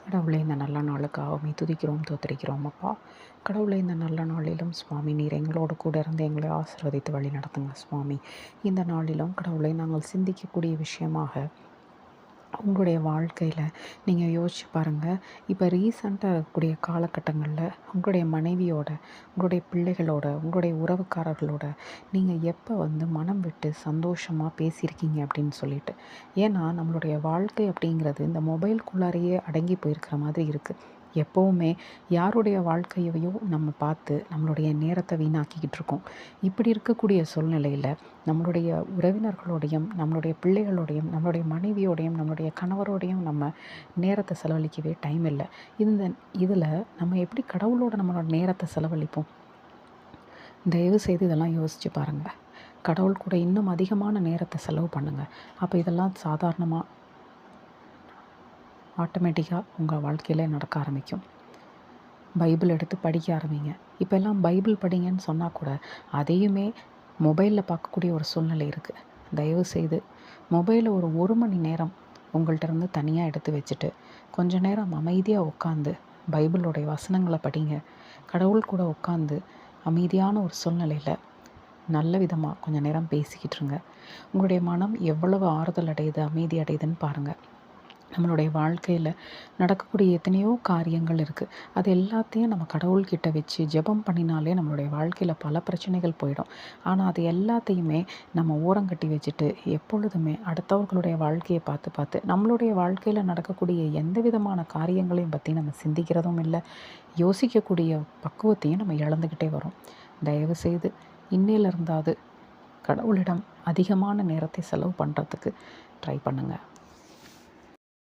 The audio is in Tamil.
கடவுளே, இந்த நல்ல நாளுக்காக உம்மை துதிக்கிறோம், தோத்தரிக்கிறோம் அப்பா. கடவுளே, இந்த நல்ல நாளிலும் சுவாமி நீர் எங்களோடு கூட இருந்து எங்களை ஆசீர்வதித்து வழி நடத்துங்க சுவாமி. இந்த நாளிலும் கடவுளை நாங்கள் சிந்திக்கக்கூடிய விஷயமாக உங்களுடைய வாழ்க்கையில் நீங்கள் யோசிச்சு பாருங்கள். இப்போ ரீசண்டாக இருக்கக்கூடிய காலகட்டங்களில் உங்களுடைய மனைவியோட, உங்களுடைய பிள்ளைகளோட, உங்களுடைய உறவுக்காரர்களோட நீங்கள் எப்போ மனம் விட்டு சந்தோஷமாக பேசியிருக்கீங்க அப்படின்னு சொல்லிட்டு. ஏன்னா நம்மளுடைய வாழ்க்கை அப்படிங்கிறது இந்த மொபைல்குள்ளாரையே அடங்கி போயிருக்கிற மாதிரி இருக்குது. எப்போவுமே யாருடைய வாழ்க்கையையும் நம்ம பார்த்து நம்மளுடைய நேரத்தை வீணாக்கிக்கிட்டு இருக்கோம். இப்படி இருக்கக்கூடிய சூழ்நிலையில் நம்மளுடைய உறவினர்களோடையும், நம்மளுடைய பிள்ளைகளோடையும், நம்மளுடைய மனைவியோடையும், நம்மளுடைய கணவரோடையும் நம்ம நேரத்தை செலவழிக்கவே டைம் இல்லை. இதில் நம்ம எப்படி கடவுளோட நம்மளோட நேரத்தை செலவழிப்போம்? தயவு செய்து இதெல்லாம் யோசித்து பாருங்கள். கடவுள் கூட இன்னும் அதிகமான நேரத்தை செலவு பண்ணுங்கள். அப்போ இதெல்லாம் சாதாரணமாக ஆட்டோமேட்டிக்காக உங்கள் வாழ்க்கையில் நடக்க ஆரம்பிக்கும். பைபிள் எடுத்து படிக்க ஆரம்பிங்க. இப்போல்லாம் பைபிள் படிங்கன்னு சொன்னால் கூட அதையுமே மொபைலில் பார்க்கக்கூடிய ஒரு சூழ்நிலை இருக்குது. தயவு செய்து மொபைலை ஒரு மணி நேரம் உங்கள்கிட்ட இருந்து தனியாக எடுத்து வச்சுட்டு கொஞ்ச நேரம் அமைதியாக உட்காந்து பைபிளுடைய வசனங்களை படிங்க. கடவுள் கூட உட்காந்து அமைதியான ஒரு சூழ்நிலையில் நல்ல விதமாக கொஞ்சம் நேரம் பேசிக்கிட்டுருங்க. உங்களுடைய மனம் எவ்வளவு ஆறுதல் அடையுது, அமைதி அடையுதுன்னு பாருங்கள். நம்மளுடைய வாழ்க்கையில் நடக்கக்கூடிய எத்தனையோ காரியங்கள் இருக்குது. அது எல்லாத்தையும் நம்ம கடவுள்கிட்ட வச்சு ஜெபம் பண்ணினாலே நம்மளுடைய வாழ்க்கையில் பல பிரச்சனைகள் போயிடும். ஆனால் அது எல்லாத்தையுமே நம்ம ஓரங்கட்டி வச்சுட்டு எப்பொழுதுமே அடுத்தவர்களுடைய வாழ்க்கையை பார்த்து பார்த்து நம்மளுடைய வாழ்க்கையில் நடக்கக்கூடிய எந்த விதமான காரியங்களையும் பற்றி நம்ம சிந்திக்கிறதும் இல்லை, யோசிக்கக்கூடிய பக்குவத்தையும் நம்ம இழந்துக்கிட்டே வரோம். தயவு செய்து இன்னையிலிருந்தாவது கடவுளிடம் அதிகமான நேரத்தை செலவு பண்ணுறதுக்கு ட்ரை பண்ணுங்கள்.